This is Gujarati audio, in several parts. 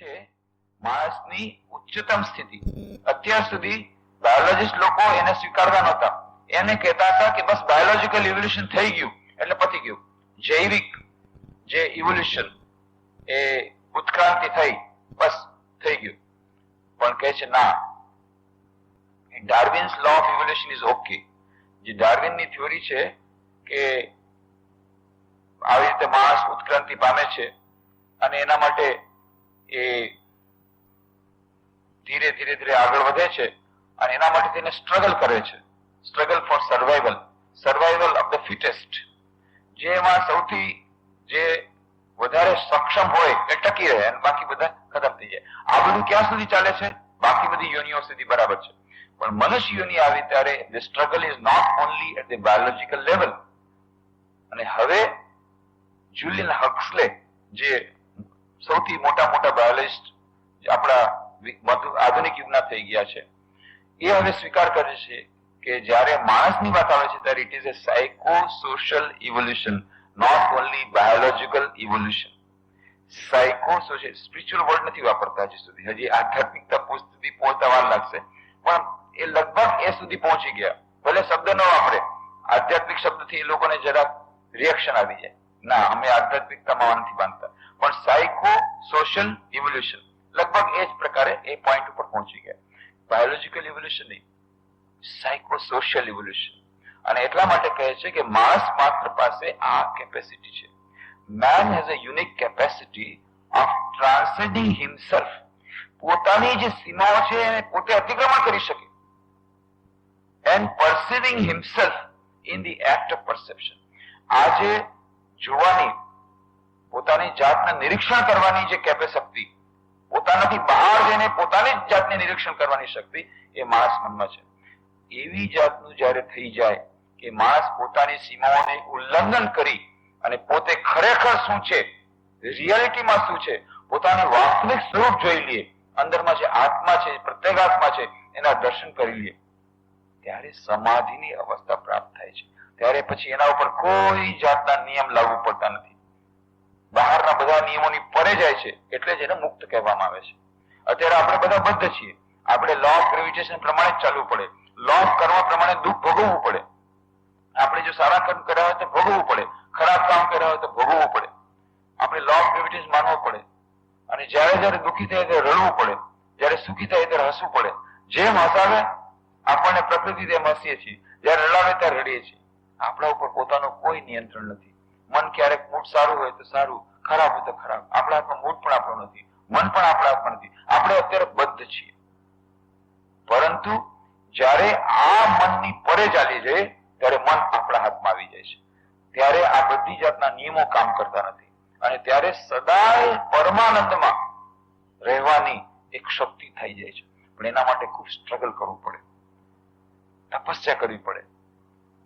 છે માણસની ઉચ્ચતમ સ્થિતિ. અત્યાર સુધી બાયોલોજીસ્ટ લોકો એને સ્વીકારતા નહોતા. એને કહેતા હતા કે બસ બાયોલોજીકલ ઇવોલ્યુશન થઈ ગયું એટલે પતી ગયું. જૈવિક જે ઇવોલ્યુશન એ ઉત્ક્રાંતિ થઈ બસ થઈ ગયું. પણ કહે છે ના, Darwin's law of evolution is okay. જે ડાર્વિનની થિયોરી છે કે આવી રીતે માણસ ઉત્ક્રાંતિ પામે છે અને એના માટે એ ધીરે ધીરે આગળ વધે છે અને એના માટે તેને સ્ટ્રગલ કરે છે. Struggle for survival, survival of the fittest. જેમાં સૌથી જે વધારે સક્ષમ હોય એ ટકી રહે અને બાકી બધા ખતમ થઈ જાય. આ બધું ક્યાં સુધી ચાલે છે? બાકી બધી યોનિઓ સુધી બરાબર છે. પણ મનુષ્ય યોનિ આવી ત્યારે the struggle is not only at the biological level. અને હવે જુલિયન હક્સલે જે સૌથી મોટા બાયોલોજિસ્ટ આપણા આધુનિક યુગના થઈ ગયા છે, એ હવે સ્વીકાર કરે છે કે જ્યારે માણસની વાત આવે છે ત્યારે it is a psycho social evolution, not only biological evolution. Psycho social, spiritual word નથી વાપરતા હજી સુધી. હજી આધ્યાત્મિકતા સુધી પહોંચતા વાર લાગશે, પણ એ લગભગ એ સુધી પહોંચી ગયા. ભલે શબ્દ ન વાપરે, આધ્યાત્મિક શબ્દથી એ લોકોને જરાક રિએક્શન આવી જાય. ના, અમે આધ્યાત્મિકતામાં નથી બાંધતા, પણ સાયકો સોશિયલ ઇવોલ્યુશન લગભગ એ જ પ્રકારે એ પોઈન્ટ ઉપર પહોંચી ગયા. બાયોલોજીકલ ઇવોલ્યુશન નહીં, સાયકો સોશિયલ ઇવોલ્યુશન. અને એટલા માટે કહે છે કે માણસ માત્ર પાસે આ કેપેસિટી છે. Man has a unique capacity of transcending himself. પોતાની જે સીમાઓ છે એને પોતે અતિક્રમણ કરી શકે. And perceiving himself in the act of perception. આજે જોવાની, પોતાની જાતને નિરીક્ષણ કરવાની જે કેપેસિટી, પોતાનાથી બહાર જઈને પોતાની જ જાતને નિરીક્ષણ કરવાની શક્તિ એ માણસ મનમાં છે. એવી જાતનું જ્યારે થઈ જાય કે માણસ પોતાની સીમાઓને ઉલ્લંઘન કરી અને પોતે ખરેખર શું છે, રિયાલિટીમાં શું છે, પોતાનું વાસ્તવિક સ્વરૂપ જોઈ લે, અંદરમાં જે આત્મા છે, પ્રત્યેગાત્મા છે, એના દર્શન કરી લે, ત્યારે સમાધિની અવસ્થા પ્રાપ્ત થાય છે. ત્યારે પછી એના ઉપર કોઈ જાતના નિયમ લાગુ પડતા નથી. બહારના બધા નિયમોની પરે જાય છે, એટલે જ એને મુક્ત કહેવામાં આવે છે. અત્યારે આપણે બધા બદ્ધ છીએ. આપણે લો ઓફ ગ્રેવિટેશન પ્રમાણે જ ચાલવું પડે. લો ઓફ કર્મ પ્રમાણે દુઃખ ભોગવવું પડે. આપણે જો સારા કર્મ કર્યા હોય તો ભોગવવું પડે, ખરાબ કામ કર્યા હોય તો ભોગવવું પડે. આપણે લો ઓફ ગ્રેવિટેશન માનવો પડે. અને જ્યારે દુઃખી થાય ત્યારે રડવું પડે, જ્યારે સુખી થાય ત્યારે હસવું પડે. જેમ હસાવે આપણને પ્રકૃતિ તેમ હસીએ છીએ, જ્યારે રડાવે ત્યારે રડીએ છીએ. આપણા ઉપર પોતાનું કોઈ નિયંત્રણ નથી. મન ક્યારેક મૂડ સારું હોય તો સારું, ખરાબ હોય તો ખરાબ. આપણા હાથમાં મૂડ પણ આપણો નથી, મન પણ આપણા હાથમાં નથી. આપણે અત્યારે બદ્ધ છીએ. પરંતુ જ્યારે આ મનની પરે ચાલી જાય ત્યારે મન આપણા હાથમાં આવી જાય છે. ત્યારે આ બધી જાતના નિયમો કામ કરતા નથી અને ત્યારે સદાય પરમાનંદમાં રહેવાની એક શક્તિ થઈ જાય છે. પણ એના માટે ખૂબ સ્ટ્રગલ કરવું પડે, તપસ્યા કરવી પડે.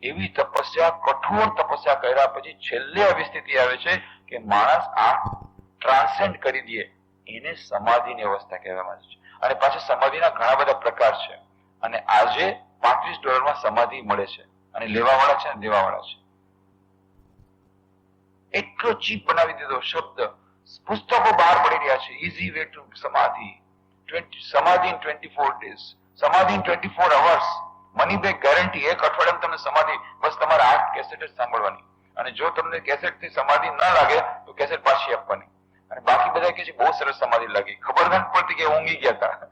એવી તપસ્યા, કઠોર તપસ્યા કર્યા પછી છેલ્લે આવી સ્થિતિ આવે છે કે માણસ આ ટ્રાન્સેન્ડ કરી દે, એને સમાધિની અવસ્થા કહેવામાં આવે છે. અને પાછા સમાધિના ઘણા બધા પ્રકાર છે અને આજે $35 સમાધિ મળે છે અને લેવાવાળા છે અને દેવાવાળા છે. એટલો ચીપ બનાવી દીધો શબ્દ. પુસ્તકો બહાર પડી રહ્યા છે, ઇઝી વે ટુ સમાધિ, સમાધિ ઇન 24 days, સમાધિ in 24 hours, money back guarantee. એક અઠવાડિયામાં તમને સમાધિ, બસ તમારે 8 કેસેટ જ સાંભળવાની. અને જો તમને કેસેટ થી સમાધિ ના લાગે તો કેસેટ પાછી આપવાની. અને બાકી બધા કે છે બહુ સરસ સમાધિ લાગી. ખબર નથી પડતી કે ઊંઘી ગયા હતા.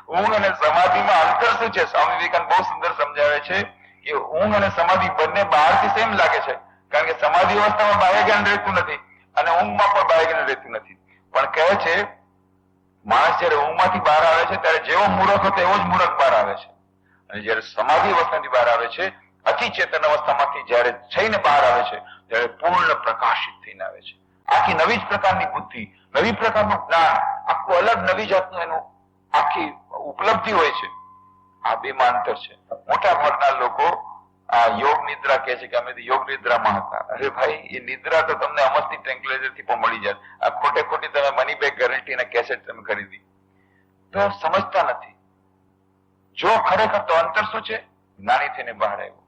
ઊંઘ અને સમાધિમાં અંતર શું છે? સ્વામી વિવેકાનંદ બહુ સુંદર સમજાવે છે કે ઊંઘ અને સમાધિ બંને બહારથી સેમ લાગે છે, કારણ કે સમાધિ અવસ્થામાં બાહ્ય જ્ઞાન રહેતું નથી અને ઊંઘમાં પણ બાહ્ય જ્ઞાન રહેતું નથી. પણ કહે છે માણસ જયારે ઊંઘમાંથી બહાર આવે છે ત્યારે જેવો મૂર્ખ હતો એવો જ મૂર્ખ બહાર આવે છે. અને જયારે સમાધિ અવસ્થાથી બહાર આવે છે, અતિ ચેતન અવસ્થામાંથી જયારે થઈને બહાર આવે છે ત્યારે પૂર્ણ પ્રકાશિત થઈને આવે છે. આખી નવી જ પ્રકારની બુદ્ધિ, નવી પ્રકારનું જ્ઞાન, આખું અલગ નવી જાતનું એનું આખી ઉપલબ્ધિ હોય છે. આ બેમાં અંતર છે. મોટા ભાગના લોકો આ યોગ નિદ્રા કહે છે કે અમે તો યોગ નિદ્રામાં હતા. અરે ભાઈ, એ નિદ્રા તો તમને અમસ્તી ટ્રેન્કલાઇઝર થી પણ મળી જાય. આ ખોટે ખોટી તમે મની બેક ગેરંટી ના કેસેટ તમે ખરીદી તો સમજતા નથી. જો ખરેખર તો અંતર શું છે? જ્ઞાની થઈને બહાર આવ્યો.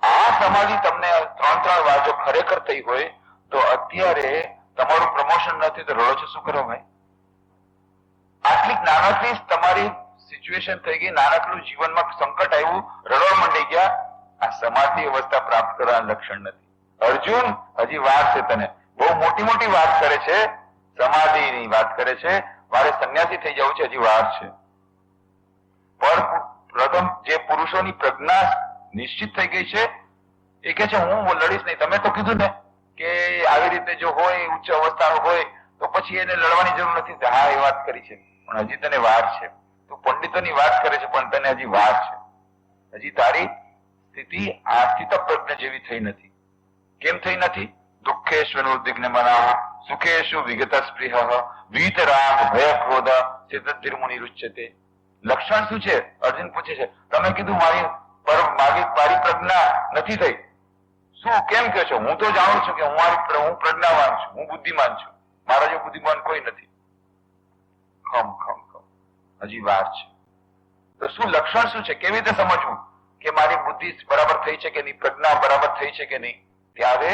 આ સમાધિ તમને 3 વાર જો ખરેખર થઈ હોય તો અત્યારે તમારું પ્રમોશન નથી તો રડો છો શું કરો ભાઈ? નાનકડી તમારી સિચ્યુએશન થઈ ગઈ, નાનકડું જીવનમાં સંકટ આવ્યું, રડવા માંડી ગયા, આ સમાધિ અવસ્થા પ્રાપ્ત કરવાનું લક્ષણ નથી. અર્જુન, હજી વાર છે, તને બહુ મોટી મોટી વાત કરે છે, સમાધિની વાત કરે છે, મારે સંન્યાસી થઈ જવું છે, હજી વાર છે. પણ પ્રથમ જે પુરુષોની પ્રજ્ઞા નિશ્ચિત થઈ ગઈ છે એ કે છે હું લડીશ નહીં. તમે તો કીધું ને કે આવી રીતે જો હોય, ઉચ્ચ અવસ્થાનો હોય તો પછી એને લડવાની જરૂર નથી. હા, એ વાત કરી છે, પણ હજી તને વાર છે. તું પંડિતોની વાત કરે છે, પણ તને હજી વાર છે. હજી તારી સ્થિતિ આ સ્થિત પ્રજ્ઞ જેવી થઈ નથી. કેમ થઈ નથી? દુઃખેશ્વર ઉદ્વિગ્ન મના સુખેશુ વિગત સ્પૃહ વીતરાગ ભય ક્રોધ ચેતધિર્મુનિ રુચ્યતે. લક્ષણ શું છે? અર્જુન પૂછે છે. તમે કીધું મારી પ્રજ્ઞા નથી થઈ. શું કેમ કહો છો? હું તો જાણું છું કે હું પ્રજ્ઞાવાન છું, હું બુદ્ધિમાન છું, મારા જો બુદ્ધિમાન કોઈ નથી. હજી વાર છે. તો શું લક્ષણ શું છે? કેવી રીતે સમજવું કે મારી બુદ્ધિ બરાબર થઈ છે કે નહીં, પ્રજ્ઞા બરાબર થઈ છે કે નહીં? ત્યારે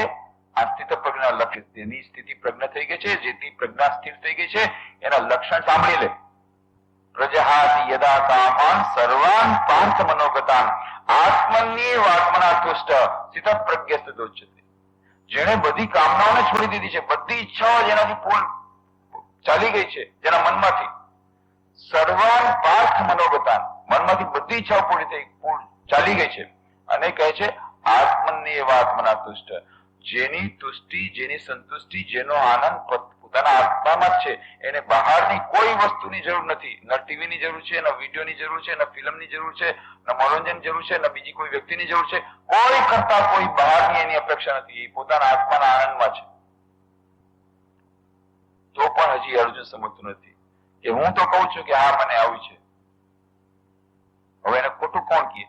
આ સ્થિત પ્રજ્ઞા લક્ષણ, તેની સ્થિતિ પ્રજ્ઞા થઈ ગઈ છે, જેથી પ્રજ્ઞા સ્થિર થઈ ગઈ છે એના લક્ષણ સાંભળી લે. પ્રજહાતિ યદા કામાન સર્વાન પાંચ મનોગતાન આત્મન્યેવ આત્મના તુષ્ટ સ્થિત પ્રજ્ઞસ્તોચ્યતે. જેણે બધી કામનાઓને છોડી દીધી છે, બધી ઈચ્છાઓ જેનાથી પૂર્ણ ચાલી ગઈ છે, જેના મનમાંથી સર્વાન પાર્થ મનોગતાન, મનમાંથી બધી ઈચ્છાઓ પૂરી થઈ ચાલી ગઈ છે, અને કહે છે આત્મન્યેવ આત્મના તુષ્ટ. જેની તુષ્ટિ, જેની સંતુષ્ટિ, જેનો આનંદ પોતાના આત્મામાં જ છે, એને બહારની કોઈ વસ્તુની જરૂર નથી. ન ટીવીની જરૂર છે, ન વિડીયોની જરૂર છે, ન ફિલ્મની જરૂર છે, ન મનોરંજન જરૂર છે, ન બીજી કોઈ વ્યક્તિની જરૂર છે. કોઈ કરતા કોઈ બહારની એની અપેક્ષા નથી. એ પોતાના આત્માના આનંદમાં છે. તો પણ હજી અર્જુન સમજતું નથી કે હું તો કહું છું કે હા મને આવી છે. હવે એને ખોટું કોણ કહે?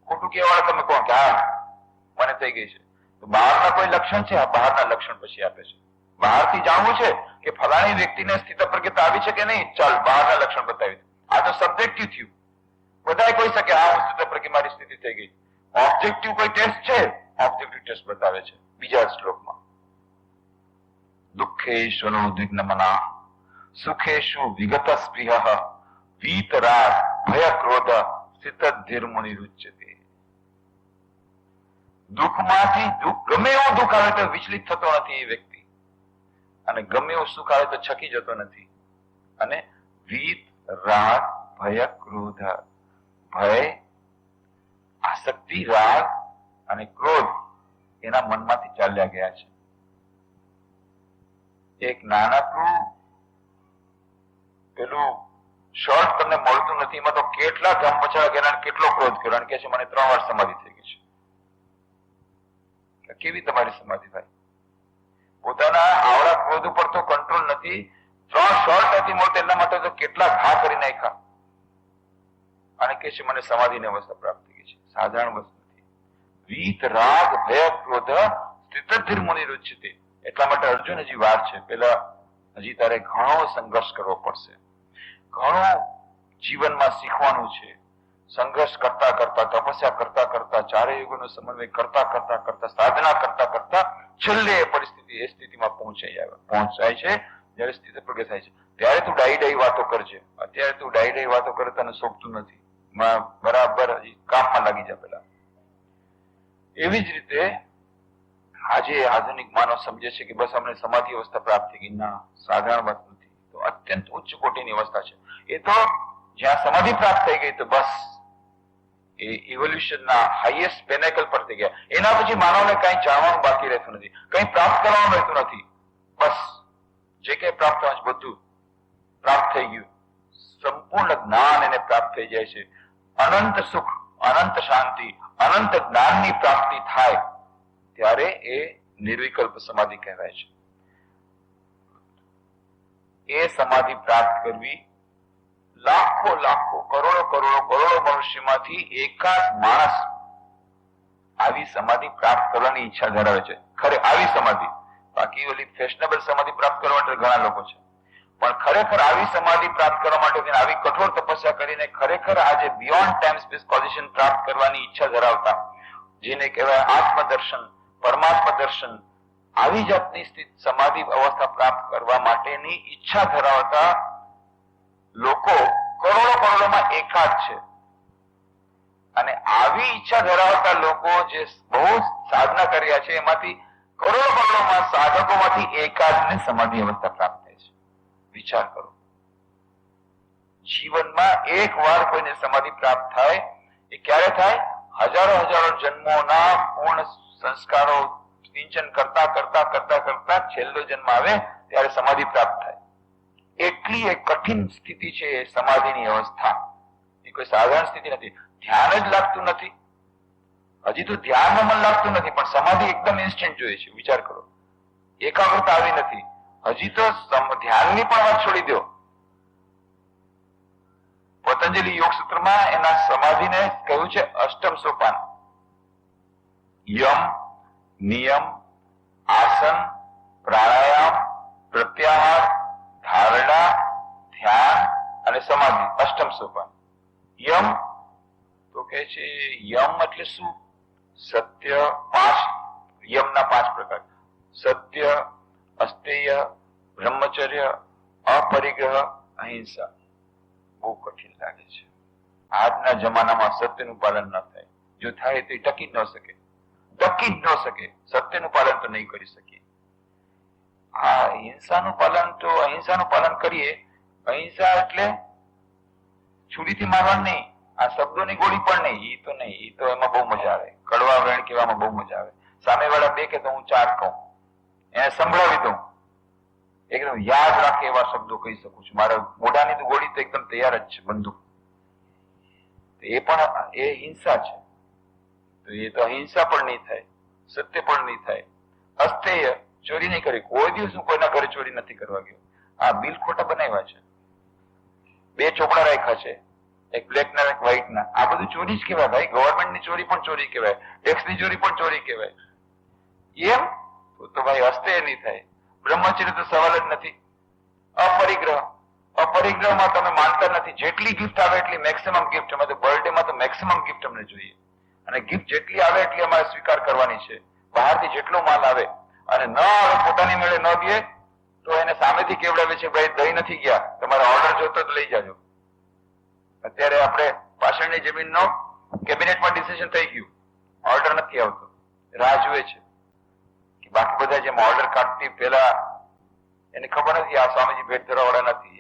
ખોટું કહેવાળા તમે કોણ કે હા મને થઈ ગઈ છે? તો બહારના કોઈ લક્ષણ છે? બહારના લક્ષણ પછી આપે છે. બહારથી જાણવું છે કે ફલાણી વ્યક્તિને સ્થિત પ્રજ્ઞતા આવી છે કે નહીં, ચાલ બહારના લક્ષણ બતાવી. આ તો સબ્જેક્ટિવ થયું. બધાય કહી શકે હા હું સ્થિત પ્રજ્ઞ, મારી સ્થિતિ થઈ ગઈ. ઓબ્જેક્ટિવ કોઈ ટેસ્ટ છે? ઓબ્જેક્ટિવ ટેસ્ટ બતાવે છે બીજા શ્લોકમાં. દુઃખેશ્વર ઉદ્વિગ્ન મના સુખેશુ વિગત સ્પૃહ વીતરાગ ભય ક્રોધ સ્થિતધિર્મુનિ રુચ્યતે. દુઃખમાંથી ગમે એવું દુઃખ આવે તો વિચલિત થતો નથી એ વ્યક્તિ, અને ગમે એવું સુખ આવે તો છકી જતો નથી. અને વીત રાગ ભય ક્રોધ, ભય, આસક્તિ, રાગ અને ક્રોધ એના મનમાંથી ચાલ્યા ગયા છે. એક નાનકડું પેલું શર્ટ તમને મળતું નથી, એમાં તો કેટલા ધમ પછાડા કર્યા, કેટલો ક્રોધ કર્યો, કે છે મને 3 વાર સમાધિ થઈ ગઈ છે. કેવી તમારી સમાધિ થાય? પોતાના આવડા ક્રોધ ઉપર તો કંટ્રોલ નથી, 3 શર્ટ નથી મળતો એના માટે તો કેટલા ઘા કરી નાખ્યા, અને કે છે મને સમાધિની અવસ્થા પ્રાપ્ત થઈ ગઈ છે. સાધારણ વસ્તુ નથી. વીત રાગ ભય ક્રોધ સ્થિતધિર્મુનિ રુચ્યતે. એટલા માટે અર્જુન હજી વાર છે. પેલા હજી તારે ઘણો સંઘર્ષ કરવો પડશે, ઘણું જીવનમાં શીખવાનું છે. સંઘર્ષ કરતા કરતા, તપસ્યા કરતા કરતા, ચારે યુગોનો સમન્વય કરતા કરતા કરતા, સાધના કરતા કરતા છેલ્લે એ પરિસ્થિતિ, એ સ્થિતિમાં પહોંચાય છે જયારે સ્થિતિ પ્રગટ થાય છે. ત્યારે તું ડાઈ વાતો કરજે. અત્યારે તું ડાઈ વાતો કરે તને શોભતું નથી. બરાબર હજી કામમાં લાગી જા પેલા. એવી જ રીતે આજે આધુનિક માનવ સમજે છે કે બસ અમને સમાધિ અવસ્થા પ્રાપ્ત થઈ ગઈ. ના, સાધારણ વાત નથી. તો અત્યંત ઉચ્ચ કોટીની અવસ્થા છે. એ તો જ્યાં સમાધિ પ્રાપ્ત થઈ ગઈ તો બસ એ ઇવોલ્યુશનના હાઈએસ્ટ પેનેકલ પર થઈ ગયા. એના પછી માનવને કઈ જાણવાનું બાકી રહેતું નથી, કઈ પ્રાપ્ત કરવાનું રહેતું નથી. બસ જે કઈ પ્રાપ્ત થવાનું છે બધું પ્રાપ્ત થઈ ગયું. સંપૂર્ણ જ્ઞાન એને પ્રાપ્ત થઈ જાય છે. અનંત સુખ, અનંત શાંતિ, અનંત જ્ઞાનની પ્રાપ્તિ થાય ત્યારે એ નિર્વિકલ્પ સમાધિ કહેવાય છે. એ સમાધિ પ્રાપ્ત કરવી લાખો લાખો કરોડો કરોડો કરોડો મનુષ્યમાંથી એકાદ માણસ આવી સમાધિ પ્રાપ્ત કરવાની ઈચ્છા ધરાવે છે. ખરે આવી સમાધિ, બાકી ઓલી ફેશનેબલ સમાધિ પ્રાપ્ત કરવા માટે ઘણા લોકો છે, પણ ખરેખર આવી સમાધિ પ્રાપ્ત કરવા માટે આવી કઠોર તપસ્યા કરીને ખરેખર આજે બિયોન્ડ ટાઈમ સ્પેસ પોઝિશન પ્રાપ્ત કરવાની ઈચ્છા ધરાવતા, જેને કહેવાય આત્મદર્શન, પરમાત્મા દર્શન, આવી જાતની સ્થિતિ સમાધિ અવસ્થા પ્રાપ્ત કરવા માટેની ઈચ્છા ધરાવતા લોકો કરોડોમાં એકાદ છે, અને આવી ઈચ્છા ધરાવતા લોકો જે બહુ સાધના કર્યા છે એમાંથી કરોડોમાં સાધકોમાંથી એકાદને સમાધિ અવસ્થા પ્રાપ્ત થાય છે. વિચાર કરો, જીવનમાં એક વાર કોઈને સમાધિ પ્રાપ્ત થાય એ ક્યારે થાય? હજારો જન્મોના પૂર્ણ સંસ્કારો સિંચન કરતા છેલ્લો જન્મ આવે ત્યારે સમાધિ પ્રાપ્ત થાય. એટલી એક કઠિન સ્થિતિ છે એ સમાધિની અવસ્થા. એ કોઈ સાધારણ સ્થિતિ નથી. ધ્યાન જ લાગતું નથી, હજી તો ધ્યાનમાં મન લાગતું નથી, પણ સમાધિ એકદમ ઇન્સ્ટન્ટ જોઈએ છે. વિચાર કરો, એકાગ્રતા આવી નથી, હજી તો ધ્યાનની પણ વાત છોડી દો. પતંજલિ યોગ સૂત્રમાં એના સમાધિને કહ્યું છે અષ્ટમ સોપાન: યમ, નિયમ, આસન, પ્રાણાયામ, પ્રત્યાહાર, ધારણા, ધ્યાન અને સમાધિ. અષ્ટમ સોપાન. યમ તો કે છે, યમ એટલે શું? સત્ય. 5 યમના 5 પ્રકાર: સત્ય, અસ્તેય, બ્રહ્મચર્ય, અપરિગ્રહ, અહિંસા. બહુ કઠિન લાગે છે. આજના જમાનામાં સત્યનું પાલન ન થાય. જો થાય તો ટકી જ ન શકે. સત્યનું પાલન તો નહીં કરી શકીએ. આ અહિંસાનું પાલન કરીએ. અહિંસા એટલે છુરીથી મારવાનું નહીં, આ શબ્દોની ગોળી પણ નહીં. ઈ તો એમાં બહુ મજા આવે. કડવા વેણ કહેવામાં બહુ મજા આવે. સામેવાળા 2 કે તો હું 4 કહું, એને સંભળાવી દઉં, એકદમ યાદ રાખે એવા શબ્દો કહી શકું છું. મારા મોઢાની તો ગોળી તો એકદમ તૈયાર જ છે, બંદૂક. એ પણ એ હિંસા છે. તો એ તો અહિંસા પણ નહીં થાય, સત્ય પણ નહીં થાય. અસ્તેય, ચોરી નહીં કરી. કોઈ દિવસ હું કોઈના ઘરે ચોરી નથી કરવા ગયો. આ બિલ ખોટા બનાવ્યા છે, 2 ચોપડા રાખ્યા છે, એક બ્લેક ના એક વ્હાઈટ ના. આ બધું ચોરી જ કહેવાય ભાઈ. ગવર્મેન્ટની ચોરી પણ ચોરી કહેવાય, ટેક્સની ચોરી પણ ચોરી કહેવાય. એમ તો ભાઈ અસ્તેય નહીં થાય. બ્રહ્મચર્ય તો સવાલ જ નથી. અપરિગ્રહમાં તમે માનતા નથી. જેટલી ગિફ્ટ આવે એટલી મેક્સિમમ ગિફ્ટ. અમે તો બર્થડેમાં તો મેક્સિમમ ગિફ્ટ અમને જોઈએ, અને ગિફ્ટ જેટલી આવે એટલી અમારે સ્વીકાર કરવાની છે. બહારથી જેટલો માલ આવે અને ન આવે, પોતાની મેળે ન દે તો એને સામેથી કેવડાવે છે, ભાઈ દહીં નથી ગયા, તમારો ઓર્ડર જોતો તો લઈ જાજો. અત્યારે આપણે પાછળની જમીનનો કેબિનેટમાં ડિસિઝન થઈ ગયું, ઓર્ડર નથી આવતો, રાહ જુએ છે. બાકી બધા જેમ ઓર્ડર કાઢતી પેલા એને ખબર નથી આ સ્વામીજી ભેટ ધરવા વાળા નથી.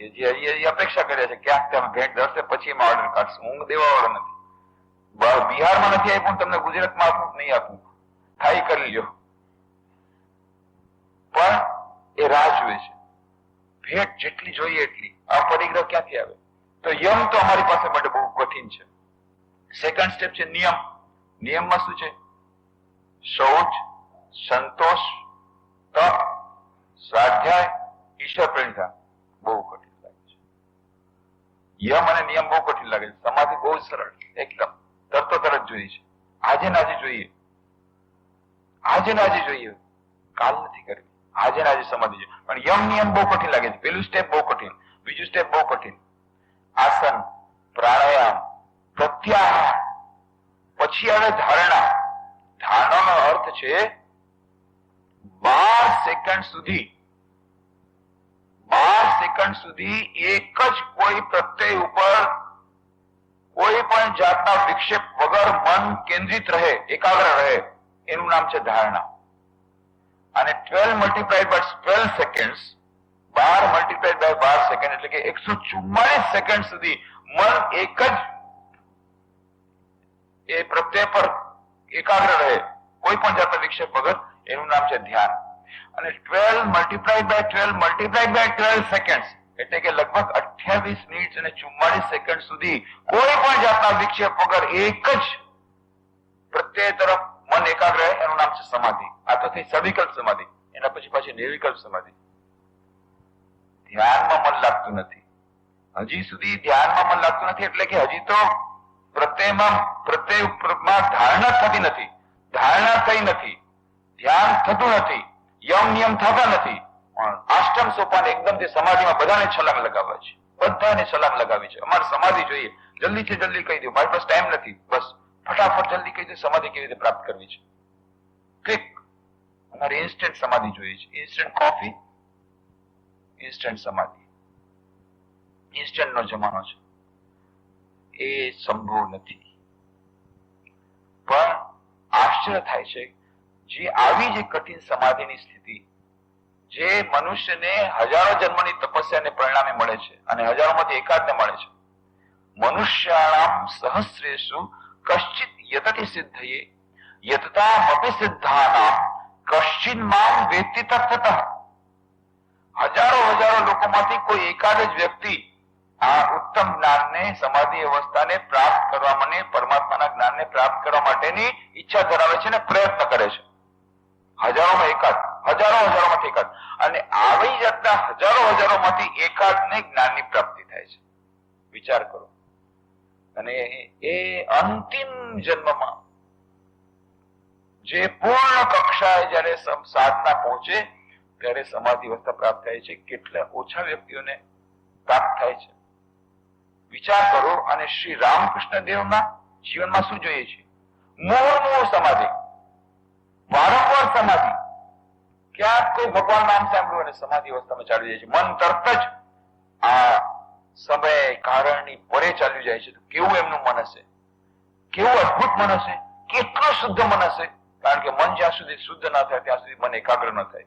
એ અપેક્ષા કરે છે ક્યાંક તમે ભેટ ધરશે પછી એમાં ઓર્ડર કાઢશું. ઊંઘ દેવા વાળો નથી. બિહારમાં નથી આપ્યું, તમને ગુજરાતમાં આપવું નહીં આપવું, થાય કરી લ્યો. પણ એ રાહ જુએ છે. ભેટ જેટલી જોઈએ એટલી. અપરિગ્રહ ક્યાંથી આવે? તો યમ તો અમારી પાસે માટે બહુ કઠિન છે. સેકન્ડ સ્ટેપ છે નિયમ. નિયમમાં શું છે? શૌચ, સંતોષ, તપ, સ્વાધ્યાય, ઈશ્વર પ્રેરણા. બહુ કઠિન લાગે છે. યમ અને નિયમ બહુ કઠિન લાગે છે. સમાધિ બહુ સરળ, એકદમ તરત જોઈએ છે. આજે ને આજે જોઈએ, કાલ નથી કરવી. આજે ને આજે સમાધિ જોઈએ. પણ યમ નિયમ બહુ કઠિન લાગે છે. પેલું સ્ટેપ બહુ કઠિન, બીજું સ્ટેપ બહુ કઠિન. આસન, પ્રાણાયામ, પ્રત્યાહાર, પછી આવે ધારણા. ધારણાનો અર્થ છે 12 સેકન્ડ સુધી એક જ કોઈ પ્રત્યય ઉપર કોઈ પણ જાતના વિક્ષેપ વગર મન કેન્દ્રિત રહે, એકાગ્ર રહે, એનું નામ છે ધારણા. અને 12 multiplied by 12 second, 12 multiplied by 12 second એટલે કે 144 સેકન્ડ સુધી મન એક જ એ પ્રત્યય પર એકાગ્ર રહે, કોઈ પણ જાતના વિક્ષેપ વગર, એનું નામ છે ધ્યાન. અને 12 મલ્ટીપ્લાઈડ બાય 12 સેકન્ડ એટલે કે લગભગ 28 મિનિટ અને 44 સેકન્ડ સુધી કોઈ પણ જાતના વિક્ષેપ વગર એક જ પ્રત્યય તરફ મન એકાગ્ર રહે, એનું નામ છે સમાધિ. આ તો થઈ સવિકલ્પ સમાધિ. એના પછી પાછી નિર્વિકલ્પ સમાધિ. ધ્યાનમાં મન લાગતું નથી, હજી સુધી ધ્યાનમાં મન લાગતું નથી, એટલે કે હજી તો પ્રત્યયમાં ધારણા થતી નથી, ધારણા થઈ નથી, ધ્યાન થતું નથી, યમ નિયમ થતા નથી. અષ્ટમ સોપાન એકદમથી સમાધિમાં બધાને છલાંગ લગાવવા છે, બધાને છલાંગ લગાવી છે. અમારે સમાધિ જોઈએ, જલ્દીથી જલ્દી કહી દો, મારી પાસે ટાઈમ નથી, બસ ફટાફટ જલ્દી કહી દો. સમાધિ કેવી રીતે પ્રાપ્ત કરવી છે? ક્લિક. અમારે ઇન્સ્ટન્ટ સમાધિ જોઈએ છે. ઇન્સ્ટન્ટ કોફી, ઇન્સ્ટન્ટ સમાધિ. ઇન્સ્ટન્ટનો જમાનો છે, એ સંભવ નથી. પણ આશ્ચર્ય થાય છે, જે આવી જે કઠિન સમાધિની સ્થિતિ જે મનુષ્યને હજારો જન્મની તપસ્યાને પરિણામે મળે છે અને હજારોમાંથી એકાદને મળે છે. મનુષ્યાણામ સહસ્રેષુ કશ્ચિત યતતિ સિદ્ધયે યતતામપી સિદ્ધાનામ કશ્ચિન મામ વેત્તિ તત્વતઃ. હજારો લોકોમાંથી કોઈ એકાદ જ વ્યક્તિ આ ઉત્તમ જ્ઞાનને, સમાધિ અવસ્થાને પ્રાપ્ત કરવા માટે, પરમાત્માના જ્ઞાનને પ્રાપ્ત કરવા માટેની ઈચ્છા ધરાવે છે અને પ્રયત્ન કરે છે. હજારોમાંથી એકાદ. અને આવી જાતના હજારોમાંથી એકાદને જ્ઞાનની પ્રાપ્તિ થાય છે. વિચાર કરો. અને એ અંતિમ જન્મમાં જે પૂર્ણ કક્ષાએ જયારે સાધના પહોંચે ત્યારે સમાધિ અવસ્થા પ્રાપ્ત થાય છે. કેટલા ઓછા વ્યક્તિઓને પ્રાપ્ત થાય છે. વિચાર કરો. અને શ્રી રામકૃષ્ણ દેવના જીવનમાં શું જોઈએ છે? મૂળ સમાધિ, વારંવાર સમાધિ. ક્યાંક કોઈ ભગવાન નામ સાંભળ્યું અને સમાધિ અવસ્થામાં ચાલી જાય છે. મન તરત જ આ સમય કારણની પરે ચાલ્યું જાય છે. તો કેવું એમનું મન હશે, કેવું અદભુત મન હશે, કેટલું શુદ્ધ મન હશે. કારણ કે મન જ્યાં સુધી શુદ્ધ ના થાય ત્યાં સુધી મન એકાગ્ર ન થાય.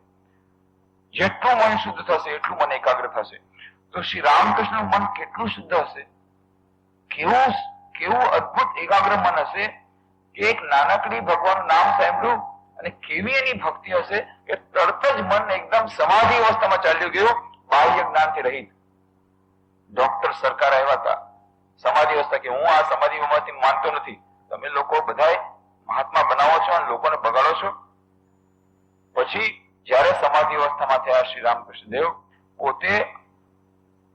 જેટલું મન શુદ્ધ થશે એટલું મન એકાગ્ર થશે. તો શ્રી રામકૃષ્ણનું મન કેટલું શુદ્ધ હશે, કેવું અદભુત એકાગ્ર મન હશે કે એક નાનકડી ભગવાનનું નામ સાંભળ્યું અને કેવી એની ભક્તિ હશે કે તરત જ મન એકદમ સમાધિ અવસ્થામાં ચાલ્યું ગયું, બાહ્ય જ્ઞાનથી રહિત. ડોક્ટર સરકાર આવ્યા હતા સમાધિ અવસ્થા કે હું આ સમાધિમાંથી માનતો નથી, તમે લોકો બધાય મહાત્મા બનાવો છો અને લોકોને બગાડો છો. પછી જયારે સમાધિ અવસ્થામાં થયા શ્રી રામકૃષ્ણ દેવ પોતે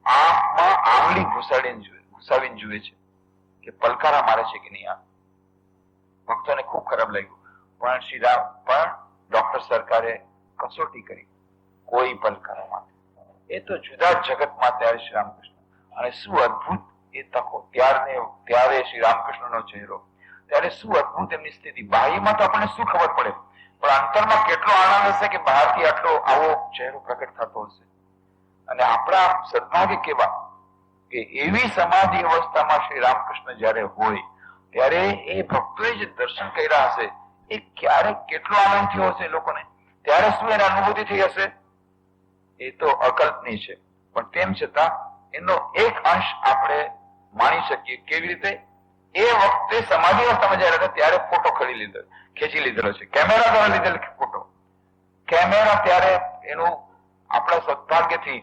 આંખમાં આંગળી ઘુસાવીને જુએ છે કે પલકારા મારે છે કે નહીં. આ ભક્તોને ખૂબ ખરાબ લાગ્યું. પણ પણ ડોક્ટર સરકારે કસોટી કરી, કોઈ પલકારા માટે. એ તો જુદા જગતમાં ત્યારે શ્રી રામકૃષ્ણ. અને શું અદભુત એ તકો. ત્યારે શ્રી રામકૃષ્ણનો ચહેરો, ત્યારે શું અદભુત એમની સ્થિતિ. બાહ્યમાં તો આપણને શું ખબર પડે, પણ અંતરમાં કેટલો આનંદ હશે કે બહારથી આવો ચહેરો પ્રકટ થતો હશે. અને આપણા સદભાગ્ય કેવા કે એવી સમાધિ અવસ્થામાં શ્રી રામકૃષ્ણ જયારે હોય ત્યારે એ ભક્તોએ જે દર્શન કર્યા હશે એ ક્યારેક કેટલો આનંદ થયો હશે લોકોને. ત્યારે શું એને અનુભૂતિ થઈ હશે એ તો અકલ્પનીય છે. પણ તેમ છતાં એનો એક અંશ આપણે માણી શકીએ. કેવી રીતે? એ વખતે સમાધિ અવસ્થામાં જયારે હતા ત્યારે ફોટો ખેંચી લીધેલો છે, કેમેરા દ્વારા લીધેલો ફોટો. કેમેરા ત્યારે એનું આપણા સદભાગ્યથી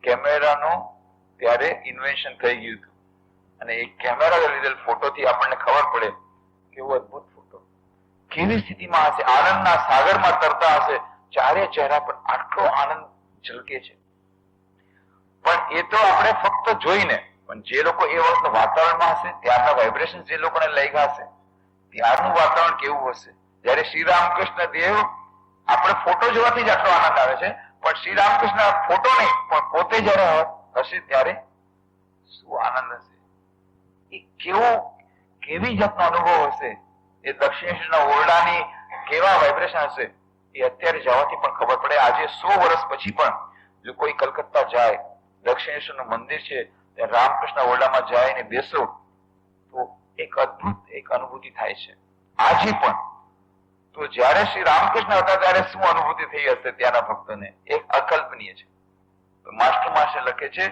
કેમેરાનું ત્યારે ઇન્વેન્શન થઈ ગયું હતું અને એ કેમેરા લીધેલ ફોટોથી આપણને ખબર પડે કેવો અદભુત ફોટો. કેવી સ્થિતિમાં હશે, આનંદના સાગરમાં તરતા હશે, ચારે ચહેરા પર આટલો આનંદ ઝલકે છે. પણ એ તો આપણે ફક્ત જોઈને, પણ જે લોકો એ વખતના વાતાવરણમાં હશે, ત્યારના વાઇબ્રેશન જે લોકોને લાગ્યા હશે, ત્યારનું વાતાવરણ કેવું હશે. જયારે શ્રી રામકૃષ્ણ દેવ, આપણે ફોટો જોવાથી જ આટલો આનંદ આવે છે, પણ શ્રી રામકૃષ્ણ ફોટો નહીં પણ પોતે જયારે હશે ત્યારે શું આનંદ હશે. એ કેવી જાતનો અનુભવ હશે. એ દક્ષિણેશ્વરના ઓરડાની કેવા વાઇબ્રેશન હશે એ અત્યારે જવાથી પણ ખબર પડે. આજે 100 વર્ષ પછી પણ જો કોઈ કલકત્તા જાય, દક્ષિણેશ્વરનું મંદિર છે ત્યાં રામકૃષ્ણ ઓરડામાં જાય ને બેસો તો એક અદભુત એક અનુભૂતિ થાય છે આજે પણ. તો જયારે શ્રી રામકૃષ્ણ હતા ત્યારે શું અનુભૂતિ થઈ હશે ત્યાંના ભક્તોને, એક અકલ્પનીય છે. માસ્ટર લખે છે,